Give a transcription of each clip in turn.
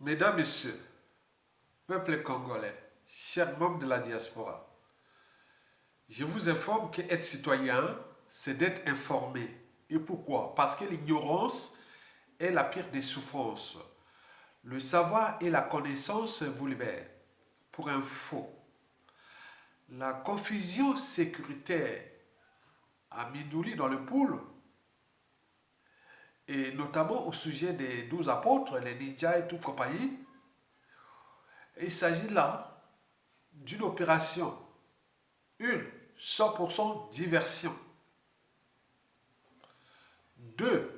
Mesdames, Messieurs, peuple congolais, chers membres de la diaspora, je vous informe qu'être citoyen, c'est d'être informé. Et pourquoi? Parce que l'ignorance est la pire des souffrances. Le savoir et la connaissance vous libèrent. Pour info, la confusion sécuritaire à Mindouli dans le pool, et notamment au sujet des 12 apôtres, les ninjas et toute compagnie, il s'agit là d'une opération, une, 100% diversion. Deux,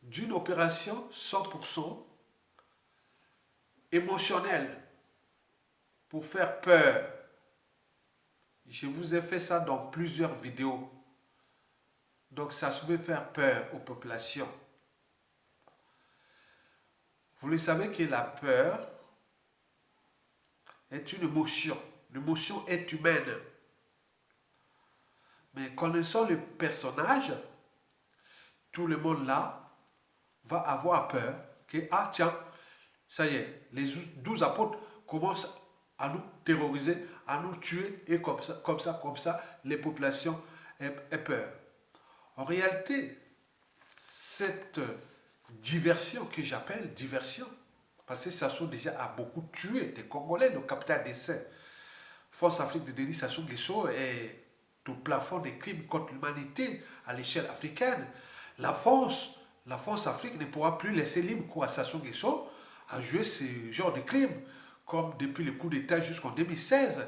d'une opération 100% émotionnelle pour faire peur. Je vous ai fait ça dans plusieurs vidéos. Donc ça pouvait faire peur aux populations. Vous le savez que la peur est une émotion. L'émotion est humaine. Mais connaissant le personnage, tout le monde là va avoir peur que, ah tiens, ça y est, les 12 apôtres commencent à nous terroriser, à nous tuer, et comme ça, les populations aient peur. En réalité, cette diversion que j'appelle diversion, parce que Sassou déjà a beaucoup tué des Congolais, le capitaine d'essai, Force Afrique de Denis Sassou Nguesso est au plafond des crimes contre l'humanité à l'échelle africaine. La France Afrique ne pourra plus laisser libre cours à Sassou Nguesso à jouer ce genre de crimes, comme depuis le coup d'État jusqu'en 2016.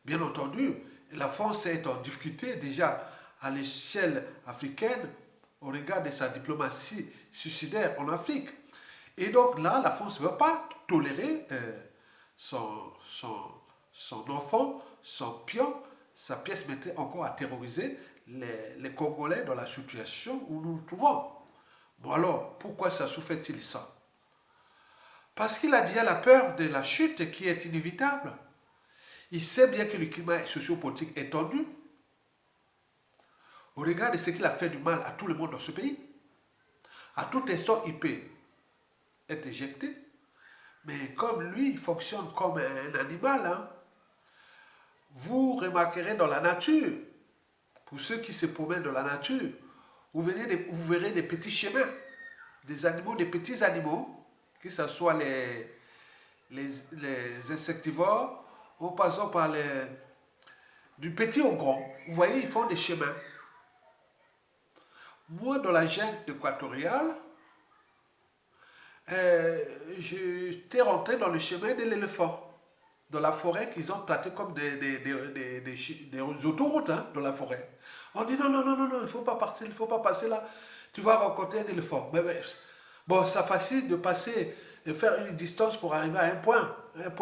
Bien entendu, la France est en difficulté déjà à l'échelle africaine au regard de sa diplomatie suicidaire en Afrique. Et donc là, la France ne veut pas tolérer son enfant, son pion, sa pièce mettrait encore à terroriser les Congolais dans la situation où nous nous trouvons. Bon alors, pourquoi ça fait-il ça? Parce qu'il a déjà la peur de la chute qui est inévitable. Il sait bien que le climat sociopolitique est tendu. Au regard de ce qu'il a fait du mal à tout le monde dans ce pays, à tout instant, il peut être éjecté. Mais comme lui, il fonctionne comme un animal, hein, vous remarquerez dans la nature, pour ceux qui se promènent dans la nature, vous verrez des petits chemins, des animaux, des petits animaux, que ce soit les insectivores, en passant par du petit au grand. Vous voyez, ils font des chemins. Moi, dans la jungle équatoriale, j'étais rentré dans le chemin de l'éléphant, dans la forêt qu'ils ont traité comme des autoroutes, hein, dans la forêt. On dit non, non, non, non, non, il ne faut pas partir, il ne faut pas passer là. Tu vas rencontrer un éléphant. Mais, bon, ça facile de passer, de faire une distance pour arriver à un point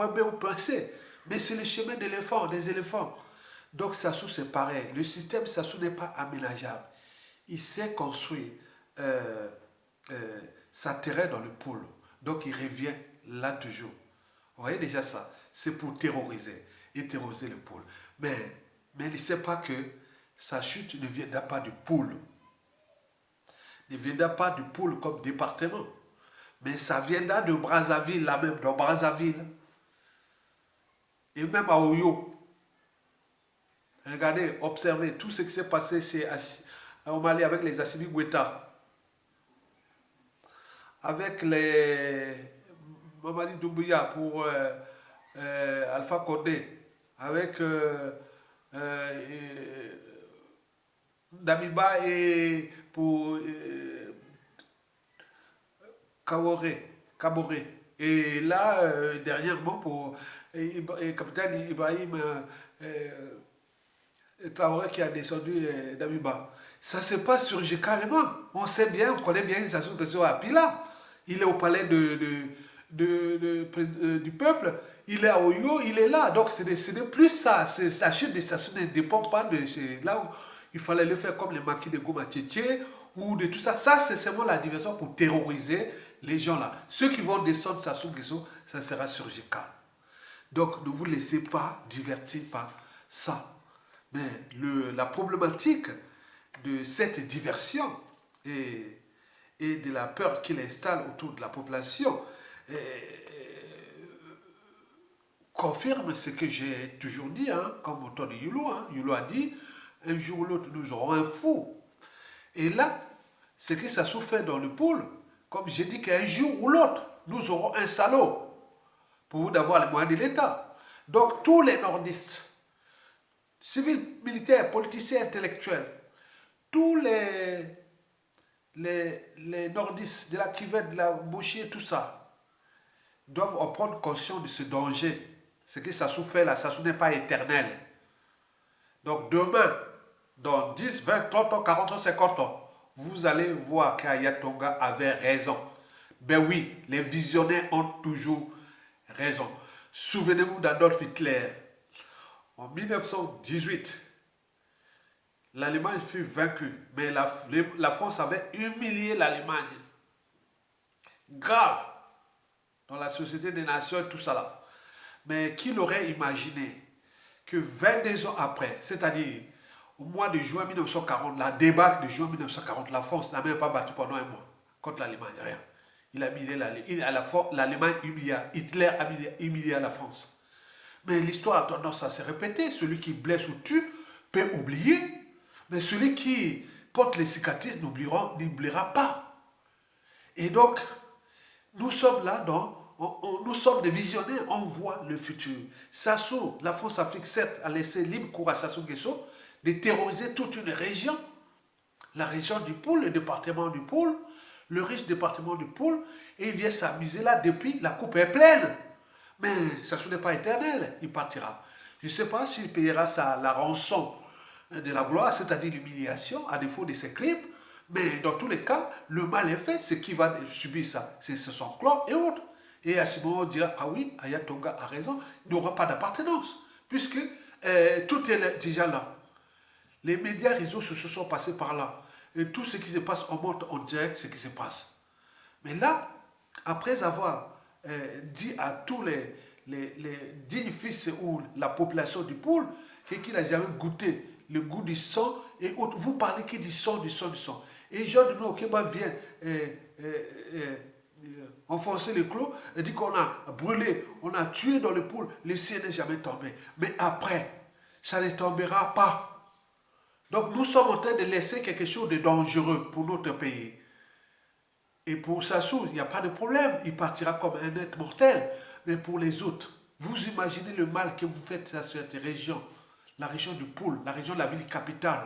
B ou point C. Mais c'est le chemin d'éléphant, des éléphants. Donc Sassou, c'est pareil. Le système Sassou n'est pas aménageable. Il sait construire sa terre dans le pôle. Donc il revient là toujours. Vous voyez déjà ça? C'est pour terroriser et terroriser le pôle. Mais il ne sait pas que sa chute ne viendra pas du pôle. Ne viendra pas du pôle comme département. Mais ça viendra de Brazzaville, là même, dans Brazzaville. Et même à Oyo. Regardez, observez tout ce qui s'est passé au Mali avec les Assimi Goïta. Avec les Mamadi Doumbouya pour Alpha Condé, avec Damiba et pour Kaboré. Et là, dernièrement, pour capitaine Ibrahim Traoré qui a descendu Damiba. Ça se passe surgicalement. On sait bien, on connaît bien Sassou Nguesso à Pila. Il est au palais du peuple. Il est à Oyo, il est là. Donc, ce n'est plus ça. La chute de Sassou ne dépend pas de là où il fallait le faire comme les maquis de Goma Tchétché ou de tout ça. Ça, c'est seulement la diversion pour terroriser les gens là. Ceux qui vont descendre Sassou Nguesso, ça sera surgical. Donc, ne vous laissez pas divertir par ça. Mais la problématique de cette diversion et de la peur qu'il installe autour de la population confirme ce que j'ai toujours dit, hein, comme Tony Yulu. Hein. Yulu a dit, un jour ou l'autre, nous aurons un fou. Et là, ce que ça se fait dans le pool, comme j'ai dit qu'un jour ou l'autre, nous aurons un salaud pour vous d'avoir les moyens de l'État. Donc, tous les nordistes, civils, militaires, politiciens, intellectuels, tous les nordistes de la cuvette, de la bouchée, tout ça, doivent en prendre conscience de ce danger. Ce que ça fait là, ça n'est pas éternel. Donc demain, dans 10, 20, 30 ans, 40 ans, 50 ans, vous allez voir qu'Ayatonga avait raison. Ben oui, les visionnaires ont toujours raison. Souvenez-vous d'Adolf Hitler. En 1918, l'Allemagne fut vaincue, mais la France avait humilié l'Allemagne. Grave. Dans la Société des Nations, tout ça là. Mais qui l'aurait imaginé que 22 ans après, c'est-à-dire au mois de juin 1940, la débâcle de juin 1940, la France n'a même pas battu pendant un mois contre l'Allemagne, rien. Il a humilié l'Allemagne, Hitler a humilié la France. Mais l'histoire a tendance à se répéter. Celui qui blesse ou tue peut oublier, mais celui qui porte les cicatrices n'oubliera pas. Et donc, nous sommes là nous sommes des visionnaires, on voit le futur. Sassou, la France-Afrique, certes, a laissé libre cours à Sassou Nguesso de terroriser toute une région. La région du Poul, le département du Poul, le riche département du Poul, et il vient s'amuser là depuis, la coupe est pleine. Mais Sassou n'est pas éternel, il partira. Je ne sais pas s'il payera la rançon de la gloire, c'est-à-dire l'humiliation, à défaut de ses crimes. Mais dans tous les cas, le mal est fait, c'est qui va subir ça, c'est son clan et autres. Et à ce moment, on dira, ah oui, Ayatonga a raison, il n'y aura pas d'appartenance, puisque tout est déjà là. Les médias réseaux se sont passés par là. Et tout ce qui se passe, on montre en direct ce qui se passe. Mais là, après avoir dit à tous les dignes fils ou la population du Poul, qu'il n'a jamais goûté le goût du sang et autres, vous parlez que du sang, du sang, du sang. Et Jean de Okeba vient enfoncer le clou et dit qu'on a brûlé, on a tué dans le Poul, le ciel n'est jamais tombé. Mais après, ça ne tombera pas. Donc nous sommes en train de laisser quelque chose de dangereux pour notre pays. Et pour Sassou, il n'y a pas de problème, il partira comme un être mortel. Mais pour les autres, vous imaginez le mal que vous faites à cette région, la région du Poul, la région de la ville capitale,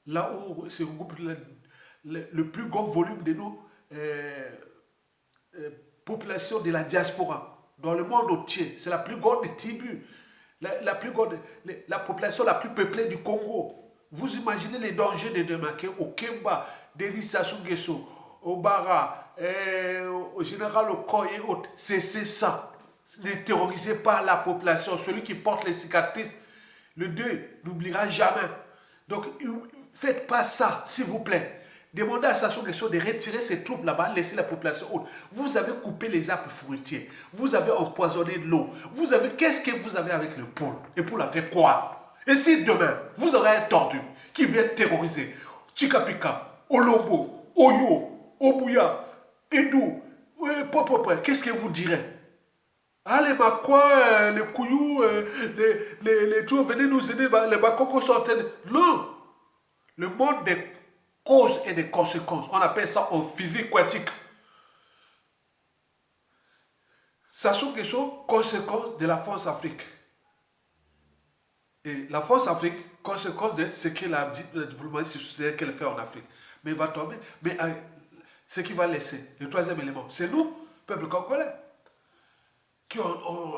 là où se regroupe le plus grand volume de nos populations de la diaspora, dans le monde entier. C'est la plus grande tribu, la population la plus peuplée du Congo. Vous imaginez les dangers de demain, au Kemba, Denis Sassou Nguesso, au Bara, au général Okoye et autres. C'est ça. Ne terrorisez pas la population. Celui qui porte les cicatrices, le Dieu n'oubliera jamais. Donc, faites pas ça, s'il vous plaît. Demandez à Sassou Nguesso de retirer ses troupes là-bas, laisser la population haute. Vous avez coupé les arbres fruitiers. Vous avez empoisonné l'eau. Qu'est-ce que vous avez avec le Poul? Et Poul a fait quoi? Et si demain, vous aurez un tordu qui vient terroriser Chikapika, Olombo, Oyo, Obuya, Edou, qu'est-ce que vous direz? Allez, ma quoi, les couillous, les tout, venez nous aider, les bakoko sont en train de... Non! Le monde des causes et des conséquences, on appelle ça en physique quantique. Sassou Nguesso, conséquence de la France-Afrique. Et la France-Afrique, conséquence de ce que la diplomatie qu'elle fait en Afrique. Mais il va tomber. Mais ce qui va laisser, le troisième élément, c'est nous, peuple congolais, qui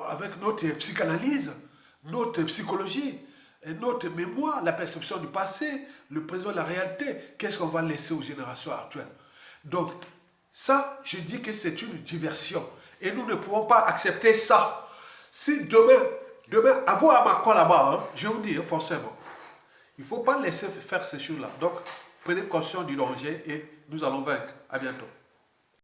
avec notre psychanalyse, notre psychologie, et notre mémoire, la perception du passé, le présent, la réalité, qu'est-ce qu'on va laisser aux générations actuelles? Donc, ça, je dis que c'est une diversion. Et nous ne pouvons pas accepter ça. Si demain, à vous à Macron là-bas, hein, je vous dis, forcément, il ne faut pas laisser faire ces choses-là. Donc, prenez conscience du danger et nous allons vaincre. À bientôt.